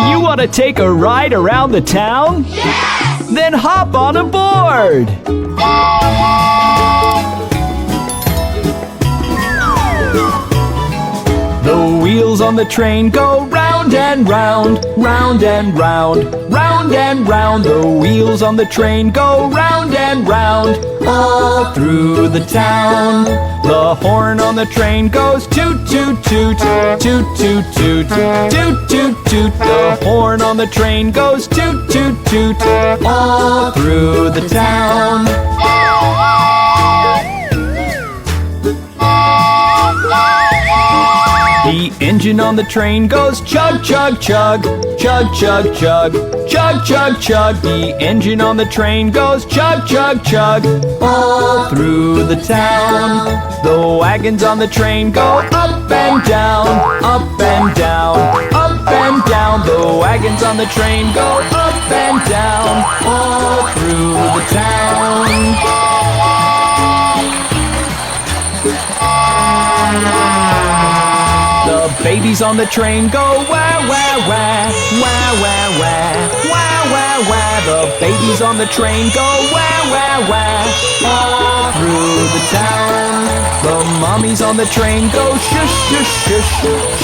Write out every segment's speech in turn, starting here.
you want to take a ride around the town? Yes! Then hop on aboard! The wheels on the train go round and round, round and round, round and round. The wheels on the train go round and round, all through the town. The horn on the train goes toot toot toot, toot toot toot, toot toot toot. The horn on the train goes toot toot toot, all through the town. The engine on the train goes chug chug chug, chug chug chug, chug chug chug. The engine on the train goes chug chug chug, all through the town. The wagons on the train go up and down, up and down, up and down. The wagons on the train go up and down, all through the town. The babies on the train go wah wah wah, wah wah wah, wah wah wah. The babies on the train go wah wah wah, all through the town. The mommies on the train go shush shush shush,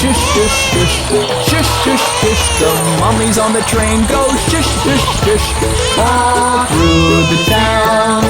shush shush shush, shush shush shush. The mommies on the train go shush shush shush, all through the town.